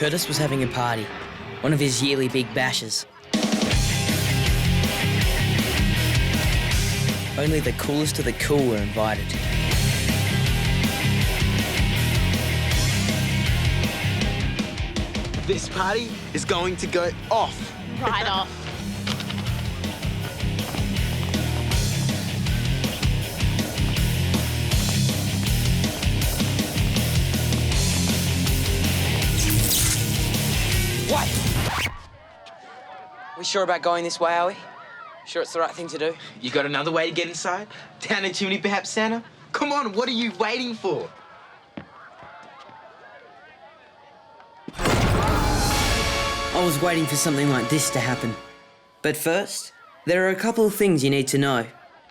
Curtis was having a party, one of his yearly big bashes. Only the coolest of the cool were invited. This party is going to go off. Right off. What? We sure about going this way, are we? Sure it's the right thing to do? You got another way to get inside? Down the chimney, perhaps, Santa? Come on, what are you waiting for? I was waiting for something like this to happen. But first, there are a couple of things you need to know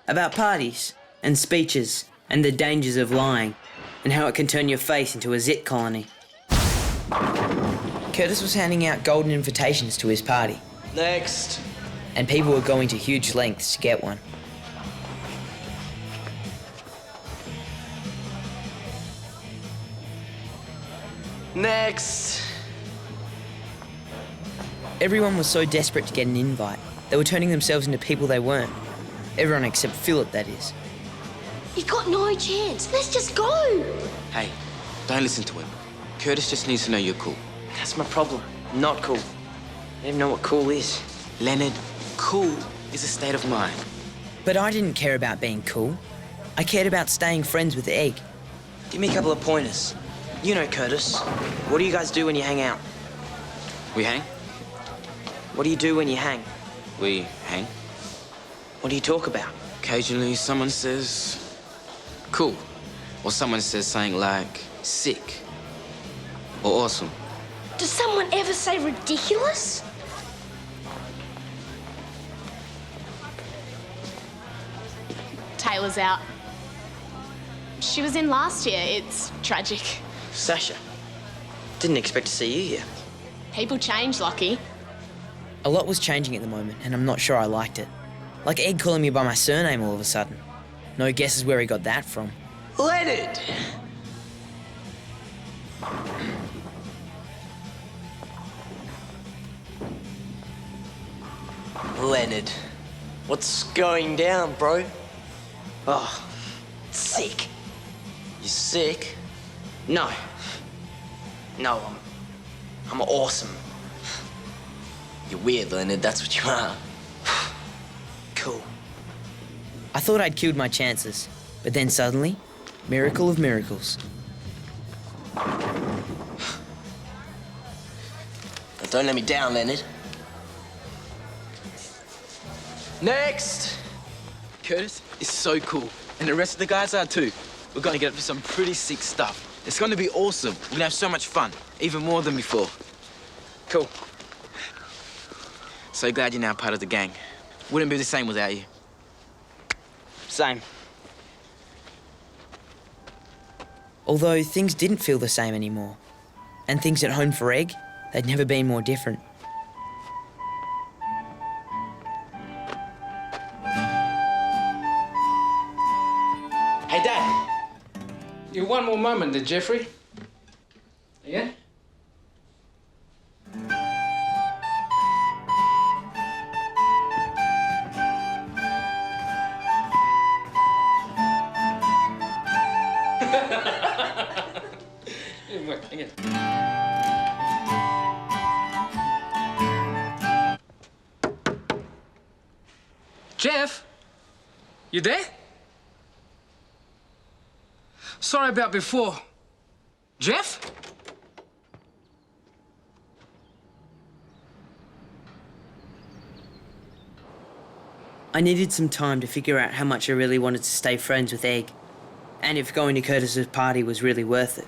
about parties and speeches and the dangers of lying and how it can turn your face into a zit colony. Curtis was handing out golden invitations to his party. Next. And people were going to huge lengths to get one. Next. Everyone was so desperate to get an invite, they were turning themselves into people they weren't. Everyone except Philip, that is. You've got no chance. Let's just go. Hey, don't listen to him. Curtis just needs to know you're cool. That's my problem. I'm not cool. I don't even know what cool is. Leonard, cool is a state of mind. But I didn't care about being cool. I cared about staying friends with Egg. Give me a couple of pointers. You know Curtis. What do you guys do when you hang out? We hang? What do you do when you hang? We hang. What do you talk about? Occasionally someone says cool. Or someone says something like sick. Or awesome. Does someone ever say ridiculous? Taylor's out. She was in last year. It's tragic. Sasha. Didn't expect to see you here. People change, Lockie. A lot was changing at the moment, and I'm not sure I liked it. Like Egg calling me by my surname all of a sudden. No guesses where he got that from. Leonard! Leonard, what's going down, bro? Oh, sick. You sick? No. No, I'm awesome. You're weird, Leonard, that's what you are. Cool. I thought I'd killed my chances, but then suddenly, miracle of miracles. Now, don't let me down, Leonard. Next! Curtis is so cool, and the rest of the guys are too. We're gonna get up to some pretty sick stuff. It's gonna be awesome. We're gonna have so much fun, even more than before. Cool. So glad you're now part of the gang. Wouldn't be the same without you. Same. Although things didn't feel the same anymore. And things at home for Egg, they'd never been more different. Hey, Dad! You one more moment there, Jeffrey. Yeah? Again. Jeff? You there? Sorry about before. Jeff? I needed some time to figure out how much I really wanted to stay friends with Egg, and if going to Curtis's party was really worth it.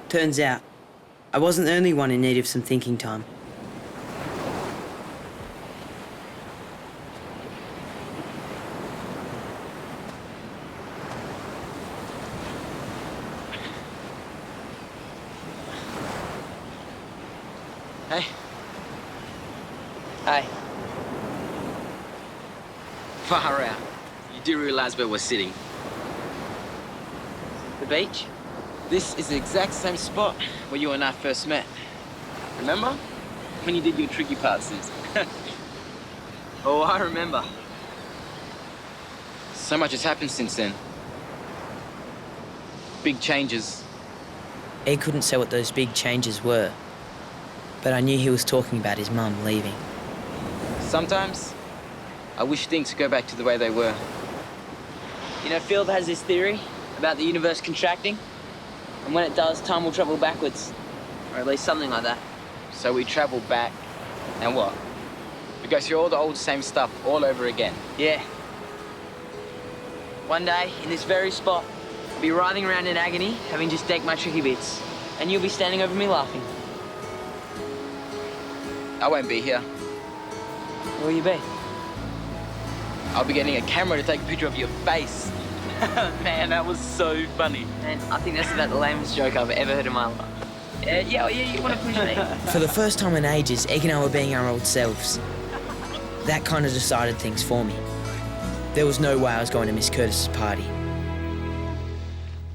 Turns out, I wasn't the only one in need of some thinking time. Hey. Hey. Far out. You do realize where we're sitting. The beach? This is the exact same spot where you and I first met. Remember? When you did your tricky parts, sis. Oh, I remember. So much has happened since then. Big changes. Ed couldn't say what those big changes were, but I knew he was talking about his mum leaving. Sometimes, I wish things could go back to the way they were. You know, Field has this theory about the universe contracting, and when it does, time will travel backwards. Or at least something like that. So we travel back, and what? We go through all the old same stuff all over again. Yeah. One day, in this very spot, I'll be writhing around in agony, having just decked my tricky bits, and you'll be standing over me laughing. I won't be here. Where will you be? I'll be getting a camera to take a picture of your face. Man, that was so funny. Man, I think that's about the lamest joke I've ever heard in my life. Yeah, you want to push me? For the first time in ages, Egg and I were being our old selves. That kind of decided things for me. There was no way I was going to miss Curtis's party.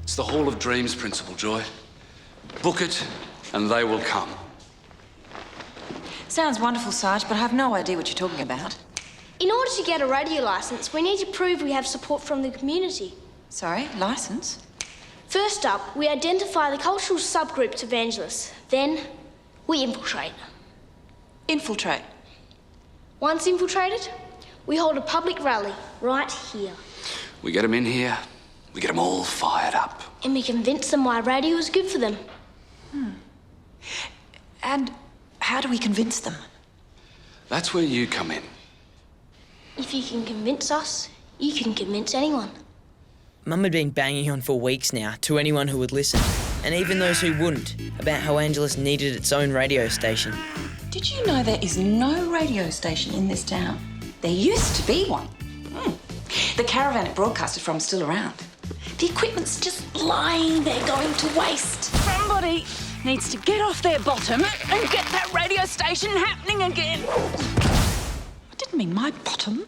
It's the Hall of Dreams principle, Joy. Book it, and they will come. Sounds wonderful, Sarge, but I have no idea what you're talking about. In order to get a radio licence, we need to prove we have support from the community. Sorry, licence? First up, we identify the cultural subgroups of Angelus. Then, we infiltrate. Infiltrate? Once infiltrated, we hold a public rally right here. We get them in here, we get them all fired up. And we convince them why radio is good for them. And how do we convince them? That's where you come in. If you can convince us, you can convince anyone. Mum had been banging on for weeks now to anyone who would listen, and even those who wouldn't, about how Angelus needed its own radio station. Did you know there is no radio station in this town? There used to be one. The caravan it broadcasted from is still around. The equipment's just lying there going to waste. Somebody needs to get off their bottom and get that radio station happening again. I didn't mean my bottom.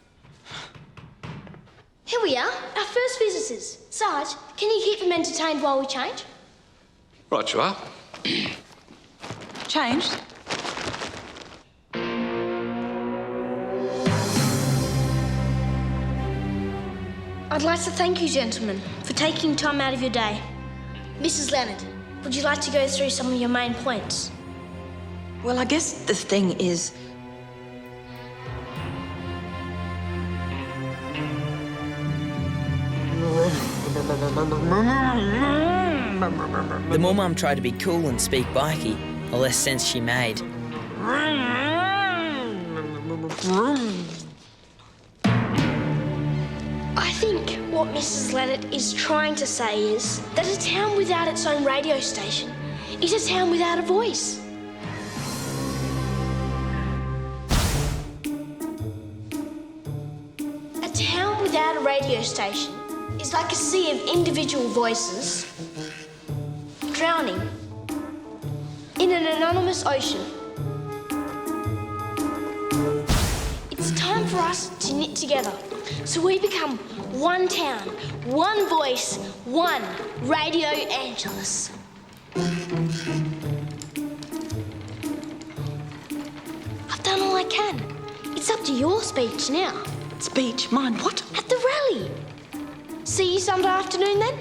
Here we are, our first visitors. Sarge, can you keep them entertained while we change? Right you are. Changed? I'd like to thank you, gentlemen, for taking time out of your day. Mrs. Leonard, would you like to go through some of your main points? Well, I guess the thing is... The more Mum tried to be cool and speak bikey, the less sense she made. I think what Mrs. Leonard is trying to say is that a town without its own radio station is a town without a voice. A town without a radio station is like a sea of individual voices drowning in an anonymous ocean. It's time for us to knit together so we become one town, one voice, one Radio Angelus. I've done all I can. It's up to your speech now. Speech? Mine? What? At the rally. See you Sunday afternoon then?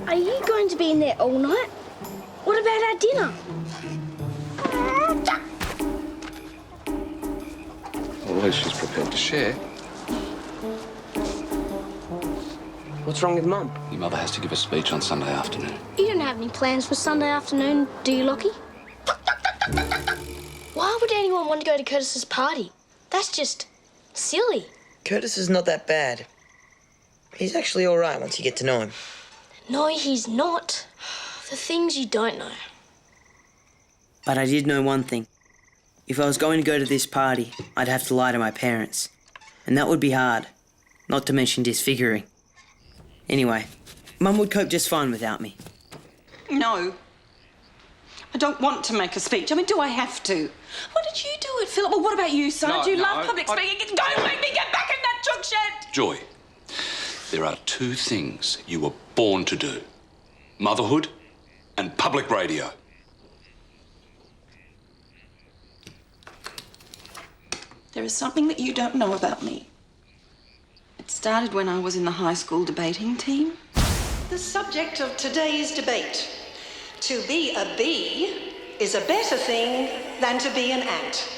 Are you going to be in there all night? What about our dinner? Well, at least she's prepared to share. What's wrong with Mum? Your mother has to give a speech on Sunday afternoon. You don't have any plans for Sunday afternoon, do you, Lockie? Why would anyone want to go to Curtis's party? That's just silly. Curtis is not that bad. He's actually all right once you get to know him. No, he's not. The things you don't know. But I did know one thing. If I was going to go to this party, I'd have to lie to my parents. And that would be hard, not to mention disfiguring. Anyway, Mum would cope just fine without me. No. I don't want to make a speech. I mean, do I have to? Why did you do it, Philip? Well, what about you, Sarge? You love public speaking. Don't make me get back in that truck shed! Joy, there are two things you were born to do. Motherhood and public radio. There is something that you don't know about me. It started when I was in the high school debating team. The subject of today's debate. To be a bee is a better thing than to be an ant.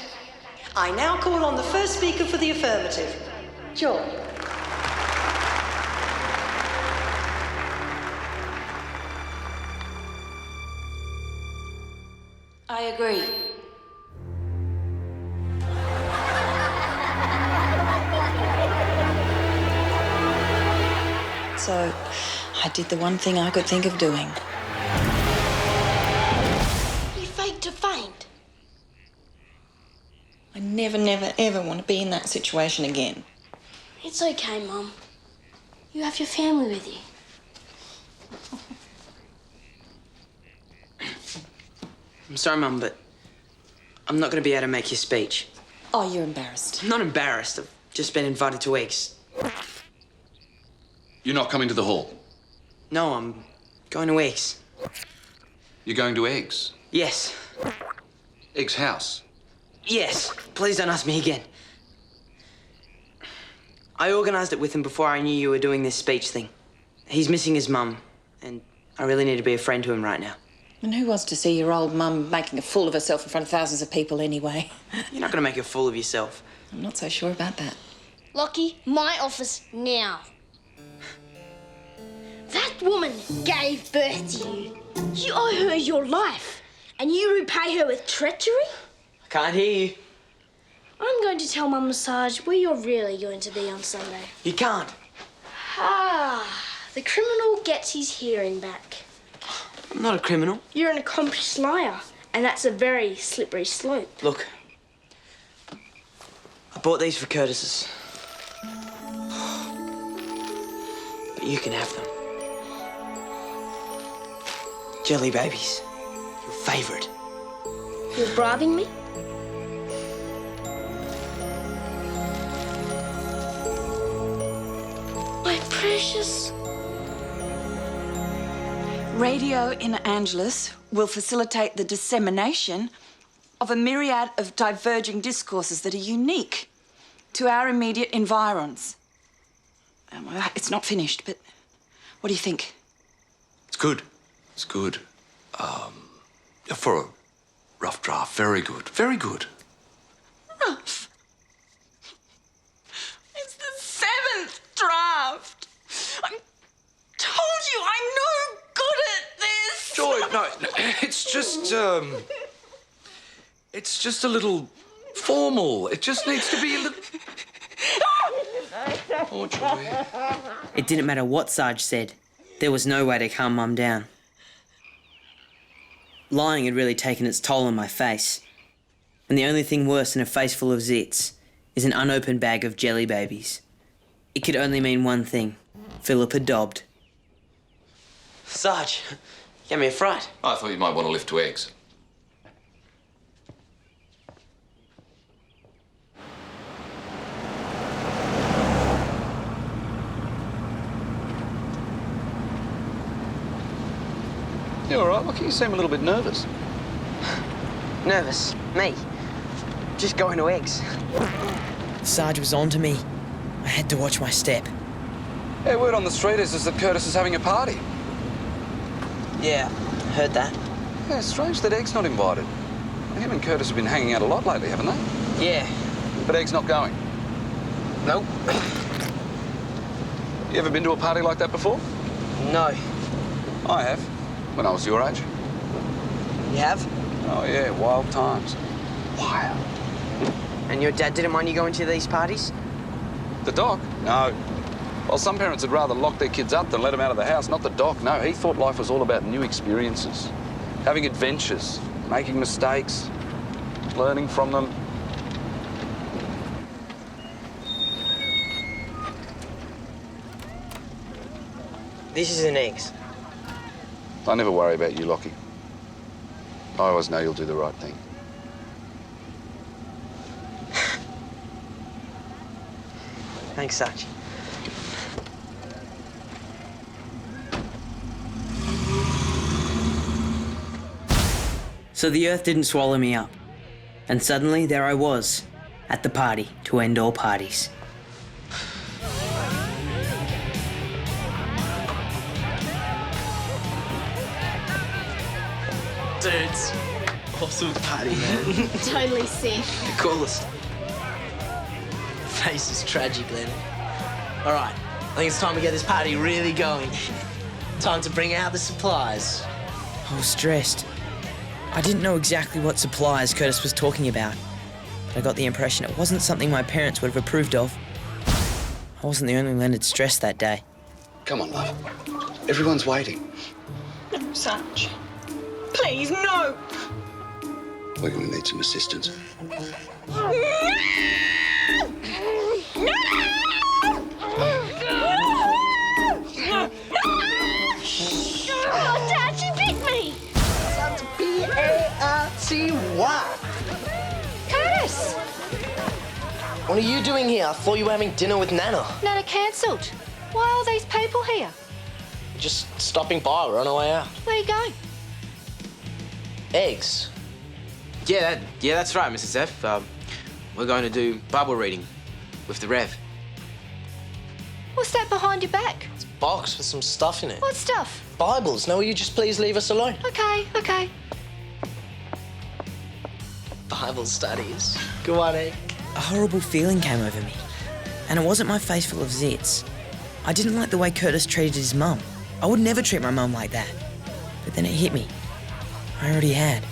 I now call on the first speaker for the affirmative. Joy. I agree. So, I did the one thing I could think of doing. You faked a faint. I never, ever want to be in that situation again. It's okay, Mum. You have your family with you. I'm sorry, Mum, but I'm not going to be able to make your speech. Oh, you're embarrassed. I'm not embarrassed. I've just been invited to eggs. You're not coming to the hall. No, I'm going to eggs. You're going to Eggs. Yes. Eggs' house. Yes. Please don't ask me again. I organised it with him before I knew you were doing this speech thing. He's missing his mum, and I really need to be a friend to him right now. And who wants to see your old mum making a fool of herself in front of thousands of people anyway? You're not going to make a fool of yourself. I'm not so sure about that. Lockie, my office now. That woman gave birth to you. You owe her your life, and you repay her with treachery? I can't hear you. I'm going to tell Mum Massage where you're really going to be on Sunday. You can't. The criminal gets his hearing back. I'm not a criminal. You're an accomplished liar, and that's a very slippery slope. Look, I bought these for Curtis's. But you can have them. Jelly babies. Your favourite. You're bribing me? My precious. Radio in Angelus will facilitate the dissemination of a myriad of diverging discourses that are unique to our immediate environs. It's not finished, but what do you think? It's good. It's good. For a rough draft, very good. Very good. Rough? It's the 7th draft. I told you I'm no good at this. Joy, no, it's just a little formal. It just needs to be a little... Oh, Joy. It didn't matter what Sarge said. There was no way to calm Mum down. Lying had really taken its toll on my face. And the only thing worse than a face full of zits is an unopened bag of jelly babies. It could only mean one thing. Philip had dobbed. Sarge, you gave me a fright. I thought you might want to lift to Eggs. You all right, Lockie? You seem a little bit nervous. Nervous? Me? Just going to eggs. Sarge was on to me. I had to watch my step. Yeah, word on the street is that Curtis is having a party. Yeah, heard that. Yeah, strange that Egg's not invited. Him and Curtis have been hanging out a lot lately, haven't they? Yeah. But Egg's not going. Nope. You ever been to a party like that before? No. I have, when I was your age. You have? Oh, yeah, wild times. Wild. And your dad didn't mind you going to these parties? The doc? No. Well, some parents would rather lock their kids up than let them out of the house. Not the doc, no. He thought life was all about new experiences, having adventures, making mistakes, learning from them. This is an eggs. I never worry about you, Lockie. I always know you'll do the right thing. Thanks, Sarge. So the earth didn't swallow me up. And suddenly there I was, at the party to end all parties. Dudes, awesome party, man. Totally sick. The coolest. Face is tragic, Leonard. All right, I think it's time to get this party really going. Time to bring out the supplies. I was stressed. I didn't know exactly what supplies Curtis was talking about, but I got the impression it wasn't something my parents would have approved of. I wasn't the only Leonard stressed that day. Come on, love. Everyone's waiting. No, Sarge. Please, no! We're going to need some assistance. Oh, Dad, she bit me! Sounds P-A-R-T-Y. Curtis! What are you doing here? I thought you were having dinner with Nana. Nana cancelled. Why are all these people here? Just stopping by. We're on our way out. Where are you going? Eggs. Yeah, that's right, Mrs. F. We're going to do Bible reading with the Rev. What's that behind your back? It's a box with some stuff in it. What stuff? Bibles. No, will you just please leave us alone? Okay. Bible studies. Go on, Egg. A horrible feeling came over me, and it wasn't my face full of zits. I didn't like the way Curtis treated his mum. I would never treat my mum like that. But then it hit me. I already had.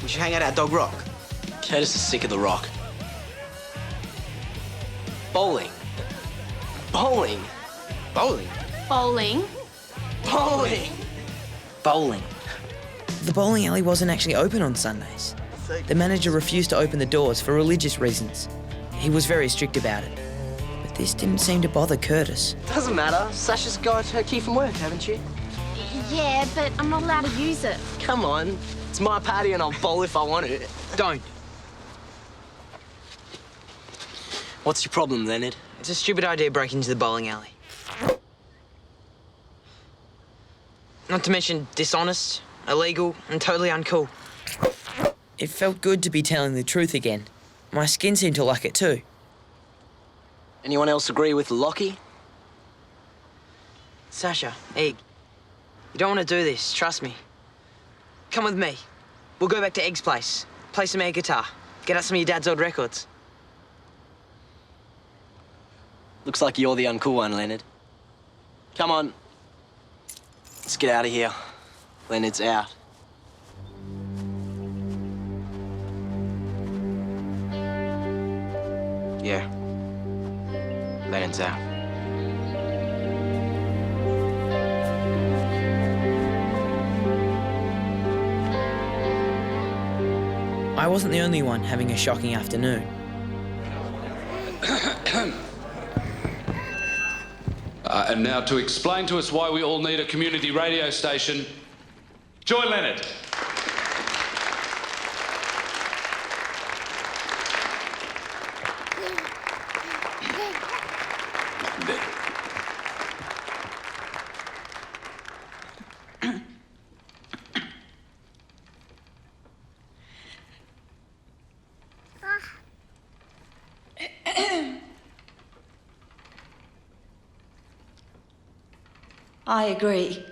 We should hang out at Dog Rock. Curtis is sick of the rock. Bowling. Bowling. Bowling? Bowling. The bowling alley wasn't actually open on Sundays. The manager refused to open the doors for religious reasons. He was very strict about it. But this didn't seem to bother Curtis. Doesn't matter. Sasha's got her key from work, haven't you? Yeah, but I'm not allowed to use it. Come on. It's my party and I'll bowl if I want to. Don't. What's your problem, Leonard? It's a stupid idea breaking into the bowling alley. Not to mention dishonest, illegal, and totally uncool. It felt good to be telling the truth again. My skin seemed to like it too. Anyone else agree with Lockie? Sasha, Egg, you don't want to do this, trust me. Come with me. We'll go back to Egg's place, play some air guitar, get out some of your dad's old records. Looks like you're the uncool one, Leonard. Come on. Let's get out of here. Leonard's out. Yeah. Lennon's out. I wasn't the only one having a shocking afternoon. And now to explain to us why we all need a community radio station, Joy Leonard. I agree.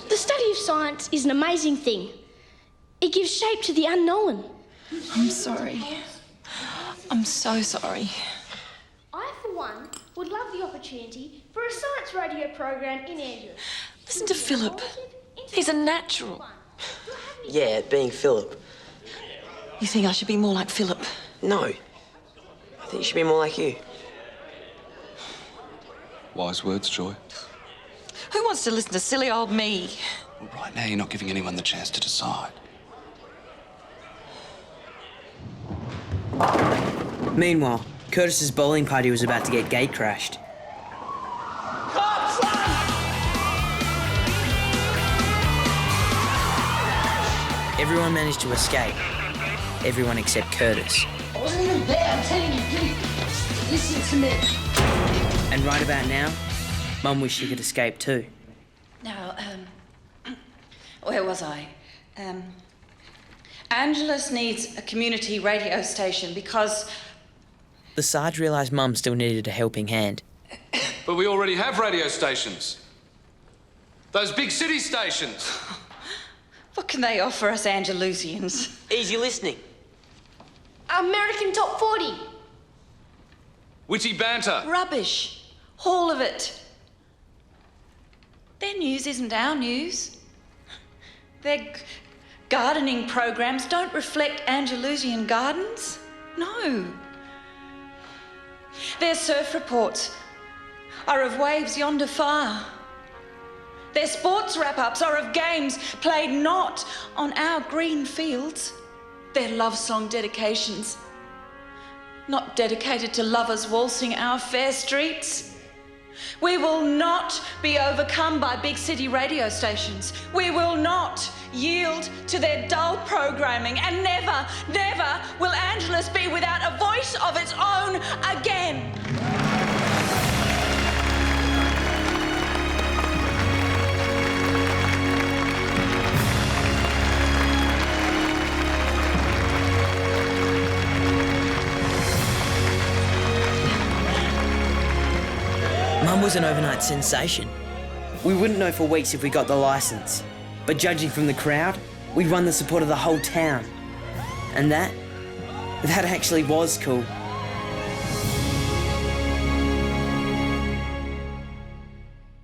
The study of science is an amazing thing. It gives shape to the unknown. I'm sorry. I'm so sorry. I, for one, would love the opportunity for a science radio program in Angelus. Listen to Philip. He's a natural. Yeah, being Philip. You think I should be more like Philip? No. I think you should be more like you. Wise words, Joy. Who wants to listen to silly old me? Well, right now, you're not giving anyone the chance to decide. Meanwhile, Curtis's bowling party was about to get gate crashed. Everyone managed to escape. Everyone except Curtis. I wasn't even there, I'm telling you, please. Listen to me. And right about now, Mum wished she could escape too. Now, where was I? Angelus needs a community radio station because... The Sarge realised Mum still needed a helping hand. But we already have radio stations. Those big city stations. What can they offer us Angelusians? Easy listening. American Top 40. Witty banter. Rubbish. All of it. Their news isn't our news. Their gardening programs don't reflect Angelusian gardens. No. Their surf reports are of waves yonder far. Their sports wrap-ups are of games played not on our green fields. Their love song dedications, not dedicated to lovers waltzing our fair streets. We will not be overcome by big city radio stations. We will not yield to their dull programming, and never, never will Angelus be without a voice of its own again. Mum was an overnight sensation. We wouldn't know for weeks if we got the licence, but judging from the crowd, we'd won the support of the whole town. And that actually was cool.